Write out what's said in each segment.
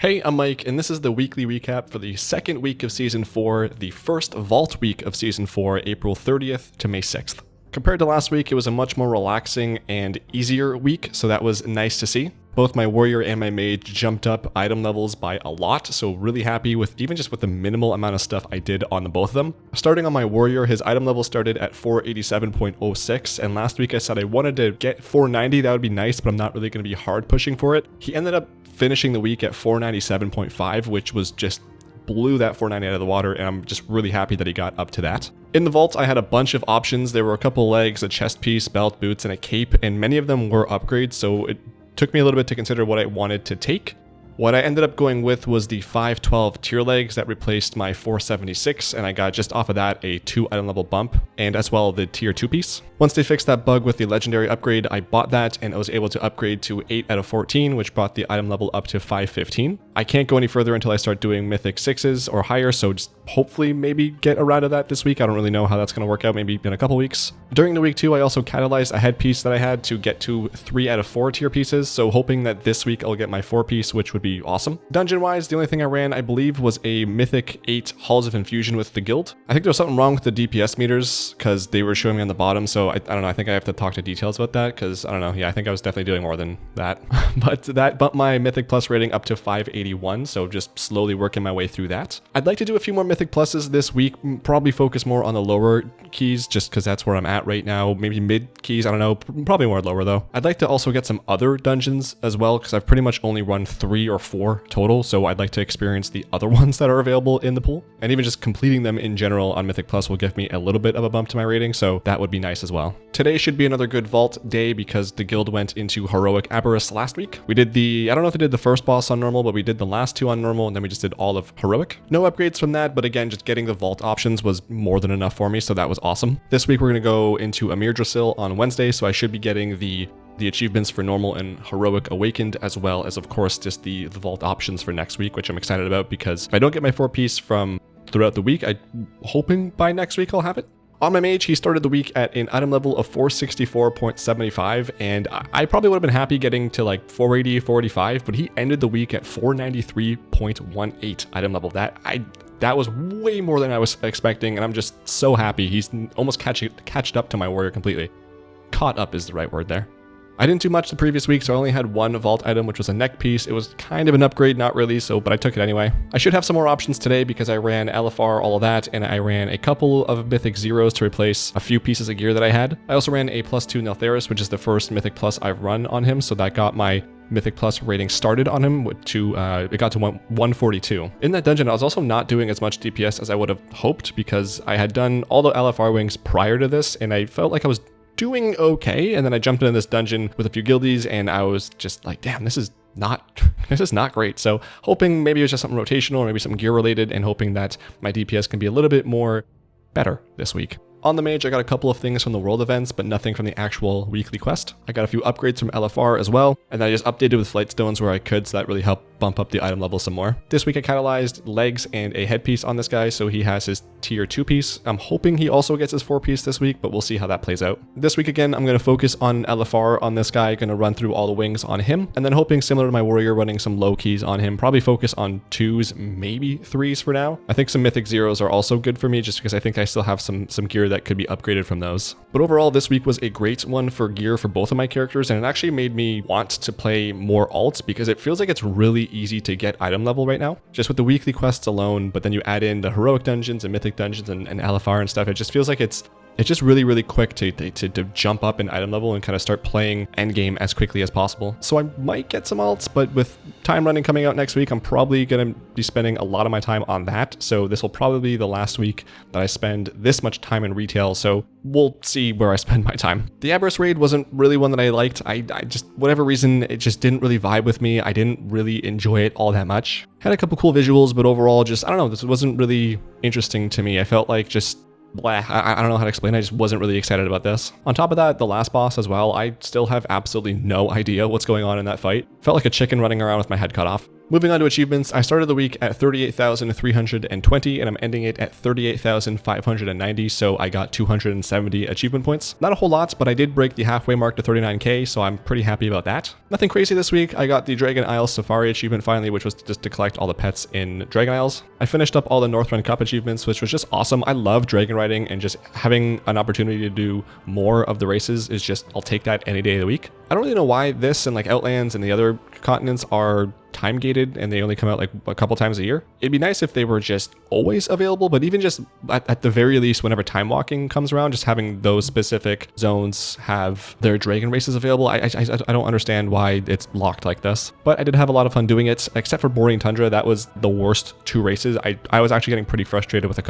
Hey, I'm Mike, and this is the weekly recap for the second week of Season 4, the first Vault week of Season 4, April 30th to May 6th. Compared to last week, it was a much more relaxing and easier week, so that was nice to see. Both my warrior and my mage jumped up item levels by a lot, so really happy with even just with the minimal amount of stuff I did on both of them. Starting on my warrior, his item level started at 487.06, and last week I said I wanted to get 490, that would be nice, but I'm not really going to be hard pushing for it. He ended up finishing the week at 497.5, which was just blew that 490 out of the water, and I'm just really happy that he got up to that. In the vault, I had a bunch of options. There were a couple legs, a chest piece, belt, boots, and a cape, and many of them were upgrades, so it took me a little bit to consider what I wanted to take. What I ended up going with was the 512 tier legs that replaced my 476, and I got just off of that a 2 item level bump, and as well the tier 2 piece. Once they fixed that bug with the legendary upgrade, I bought that and I was able to upgrade to 8 out of 14, which brought the item level up to 515. I can't go any further until I start doing mythic 6s or higher, so just hopefully maybe get a round of that this week. I don't really know how that's going to work out, maybe in a couple weeks. During the week too, I also catalyzed a headpiece that I had to get to 3 out of 4 tier pieces, so hoping that this week I'll get my 4 piece, which would be awesome. Dungeon-wise, the only thing I ran, I believe, was a mythic 8 Halls of Infusion with the guild. I think there was something wrong with the DPS meters because they were showing me on the bottom, so I don't know, I think I have to talk to details about that because I don't know, yeah, I think I was definitely doing more than that. But that bumped my mythic plus rating up to 581, so just slowly working my way through that. I'd like to do a few more mythic pluses this week, probably focus more on the lower keys just because that's where I'm at right now. Maybe mid keys, I don't know, probably more lower though. I'd like to also get some other dungeons as well because I've pretty much only run 3 or 4 total, so I'd like to experience the other ones that are available in the pool. And even just completing them in general on Mythic Plus will give me a little bit of a bump to my rating, so that would be nice as well. Today should be another good vault day because the guild went into heroic Aberrus last week. We did I don't know if we did the first boss on normal, but we did the last 2 on normal, and then we just did all of heroic. No upgrades from that, but again, just getting the vault options was more than enough for me, so that was awesome. This week we're going to go into Aberrus on Wednesday, so I should be getting the achievements for normal and heroic awakened, as well as of course just the vault options for next week, which I'm excited about because if I don't get my 4 piece from throughout the week, I'm hoping by next week I'll have it. On my mage, he started the week at an item level of 464.75, and I probably would have been happy getting to like 480, 485, but he ended the week at 493.18 item level. That was way more than I was expecting, and I'm just so happy. He's almost catched up to my warrior completely. Caught up is the right word there. I didn't do much the previous week, so I only had 1 vault item, which was a neck piece. It was kind of an upgrade, not really, but I took it anyway. I should have some more options today because I ran LFR, all of that, and I ran a couple of mythic zeros to replace a few pieces of gear that I had. I also ran a +2 Neltharis, which is the first mythic plus I've run on him, so that got my mythic plus rating started on him it got to 142. In that dungeon, I was also not doing as much DPS as I would have hoped because I had done all the LFR wings prior to this, and I felt like I was doing okay, and then I jumped into this dungeon with a few guildies, and I was just like, damn, this is not great. So hoping maybe it was just something rotational or maybe something gear related, and hoping that my DPS can be a little bit more better this week. On the mage, I got a couple of things from the world events, but nothing from the actual weekly quest. I got a few upgrades from LFR as well, and then I just updated with flight stones where I could, so that really helped bump up the item level some more. This week I catalyzed legs and a headpiece on this guy, so he has his tier 2 piece. I'm hoping he also gets his 4 piece this week, but we'll see how that plays out. This week again, I'm going to focus on LFR on this guy, going to run through all the wings on him, and then hoping similar to my warrior, running some low keys on him, probably focus on 2s, maybe 3s for now. I think some mythic zeros are also good for me just because I think I still have some gear that could be upgraded from those. But overall, this week was a great one for gear for both of my characters, and it actually made me want to play more alts because it feels like it's really easy to get item level right now, just with the weekly quests alone, but then you add in the heroic dungeons and mythic dungeons and LFR and stuff. It just feels like it's just really quick to jump up in item level and kind of start playing endgame as quickly as possible. So I might get some alts, but with time running coming out next week, I'm probably going to be spending a lot of my time on that. So this will probably be the last week that I spend this much time in retail. So we'll see where I spend my time. The Aberrus raid wasn't really one that I liked. I just, whatever reason, it just didn't really vibe with me. I didn't really enjoy it all that much. Had a couple cool visuals, but overall just, I don't know, this wasn't really interesting to me. I felt like just blah, I don't know how to explain. I just wasn't really excited about this. On top of that, the last boss as well, I still have absolutely no idea what's going on in that fight. Felt like a chicken running around with my head cut off. Moving on to achievements, I started the week at 38,320 and I'm ending it at 38,590, so I got 270 achievement points. Not a whole lot, but I did break the halfway mark to 39k, so I'm pretty happy about that. Nothing crazy this week. I got the Dragon Isles Safari achievement finally, which was just to collect all the pets in Dragon Isles. I finished up all the Northrend Cup achievements, which was just awesome. I love dragon riding, and just having an opportunity to do more of the races is just, I'll take that any day of the week. I don't really know why this and like Outlands and the other continents are time gated and they only come out like a couple times a year. It'd be nice if they were just always available, but even just at the very least, whenever time walking comes around, just having those specific zones have their dragon races available. I don't understand why it's locked like this, but I did have a lot of fun doing it, except for Boarding Tundra. That was the worst two races. I was actually getting pretty frustrated with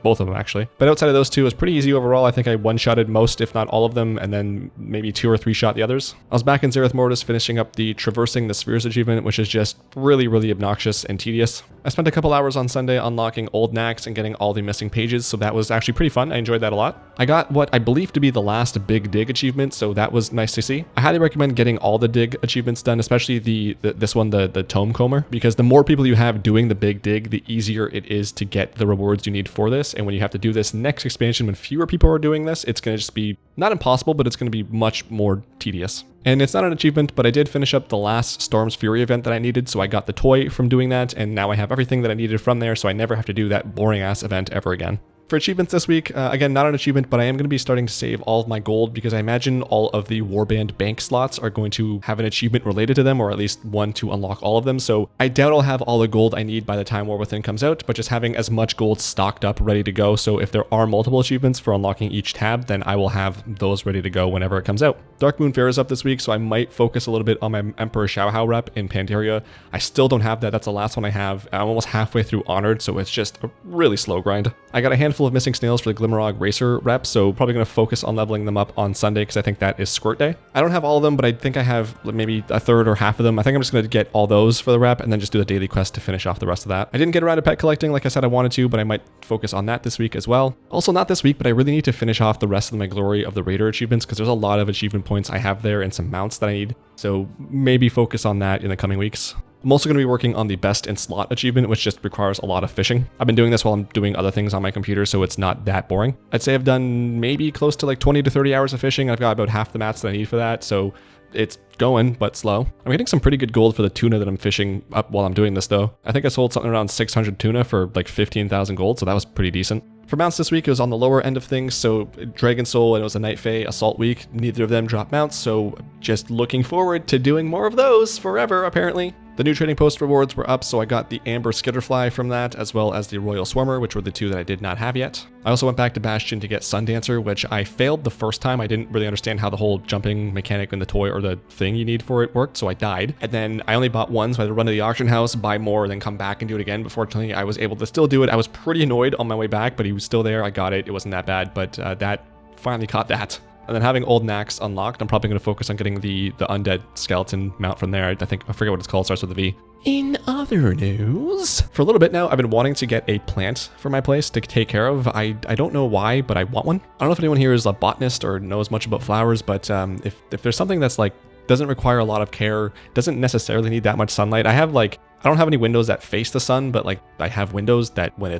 both of them actually. But outside of those two, it was pretty easy overall. I think I one-shotted most, if not all of them, and then maybe 2 or 3 shot the others. I was back in Zereth Mortis finishing up the Traversing the Spheres achievement, which is just really obnoxious and tedious. I spent a couple hours on Sunday unlocking old knacks and getting all the missing pages, so that was actually pretty fun. I enjoyed that a lot. I got what I believe to be the last big dig achievement, so that was nice to see. I highly recommend getting all the dig achievements done, especially this one, the Tome Comber, because the more people you have doing the big dig, the easier it is to get the rewards you need for this. And when you have to do this next expansion, when fewer people are doing this, it's going to just be not impossible, but it's going to be much more tedious. And it's not an achievement, but I did finish up the last Storm's Fury event that I needed, so I got the toy from doing that, and now I have everything that I needed from there, so I never have to do that boring ass event ever again. For achievements this week, again, not an achievement, but I am going to be starting to save all of my gold because I imagine all of the Warband bank slots are going to have an achievement related to them, or at least one to unlock all of them. So I doubt I'll have all the gold I need by the time War Within comes out, but just having as much gold stocked up ready to go. So if there are multiple achievements for unlocking each tab, then I will have those ready to go whenever it comes out. Dark Moon Fair is up this week, so I might focus a little bit on my Emperor Xiaohao rep in Pandaria. I still don't have that. That's the last one I have. I'm almost halfway through Honored, so it's just a really slow grind. I got a handful of missing snails for the Glimmerog Racer rep, so probably going to focus on leveling them up on Sunday because I think that is Squirt Day. I don't have all of them, but I think I have maybe a third or half of them. I think I'm just going to get all those for the rep and then just do the daily quest to finish off the rest of that. I didn't get around to pet collecting like I said I wanted to, but I might focus on that this week as well. Also not this week, but I really need to finish off the rest of my Glory of the Raider achievements because there's a lot of achievement points I have there and some mounts that I need. So maybe focus on that in the coming weeks. I'm also going to be working on the Best in Slot achievement, which just requires a lot of fishing. I've been doing this while I'm doing other things on my computer, so it's not that boring. I'd say I've done maybe close to like 20 to 30 hours of fishing. I've got about half the mats that I need for that, so it's going, but slow. I'm getting some pretty good gold for the tuna that I'm fishing up while I'm doing this, though. I think I sold something around 600 tuna for like 15,000 gold, so that was pretty decent. For mounts this week, it was on the lower end of things, so Dragon Soul and it was a Night Fae Assault week. Neither of them dropped mounts, so just looking forward to doing more of those forever, apparently. The new trading post rewards were up, so I got the Amber Skitterfly from that, as well as the Royal Swarmer, which were the two that I did not have yet. I also went back to Bastion to get Sundancer, which I failed the first time. I didn't really understand how the whole jumping mechanic in the toy or the thing you need for it worked, so I died. And then I only bought one, so I had to run to the auction house, buy more, then come back and do it again. But fortunately, I was able to still do it. I was pretty annoyed on my way back, but he was still there. I got it. It wasn't that bad, but that finally caught that. And then having old knacks unlocked, I'm probably going to focus on getting the undead skeleton mount from there. I forget what it's called, starts with a V. In other news, for a little bit now, I've been wanting to get a plant for my place to take care of. I don't know why, but I want one. I don't know if anyone here is a botanist or knows much about flowers, but if there's something that's like doesn't require a lot of care, doesn't necessarily need that much sunlight. I don't have any windows that face the sun, but like I have windows that when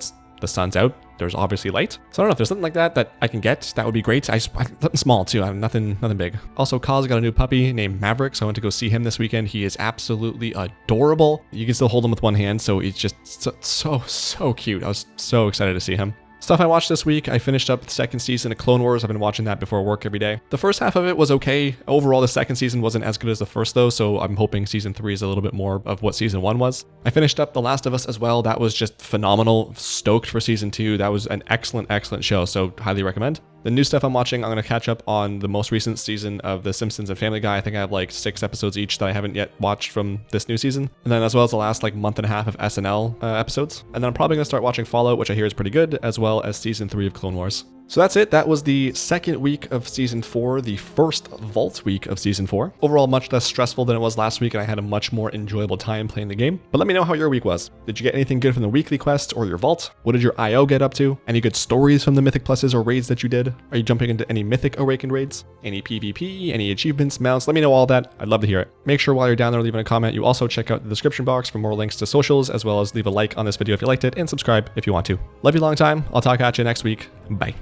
the sun's out, there's obviously light. So I don't know if there's something like that I can get. That would be great. Something small too. nothing big. Also, Kaz got a new puppy named Maverick, so I went to go see him this weekend. He is absolutely adorable. You can still hold him with one hand, so he's just so cute. I was so excited to see him. Stuff I watched this week, I finished up the second season of Clone Wars. I've been watching that before work every day. The first half of it was okay. Overall, the second season wasn't as good as the first though, so I'm hoping season 3 is a little bit more of what season 1 was. I finished up The Last of Us as well. That was just phenomenal. Stoked for season 2. That was an excellent show, so highly recommend. The new stuff I'm watching, I'm going to catch up on the most recent season of The Simpsons and Family Guy. I think I have like 6 episodes each that I haven't yet watched from this new season. And then as well as the last like month and a half of SNL episodes. And then I'm probably going to start watching Fallout, which I hear is pretty good, as well as season 3 of Clone Wars. So that's it. That was the second week of Season 4, the first Vault week of Season 4. Overall, much less stressful than it was last week, and I had a much more enjoyable time playing the game. But let me know how your week was. Did you get anything good from the weekly quest or your Vault? What did your IO get up to? Any good stories from the Mythic Pluses or raids that you did? Are you jumping into any Mythic Awakened raids? Any PvP? Any achievements, mounts? Let me know all that. I'd love to hear it. Make sure while you're down there leaving a comment, you also check out the description box for more links to socials, as well as leave a like on this video if you liked it, and subscribe if you want to. Love you long time. I'll talk at you next week. Bye.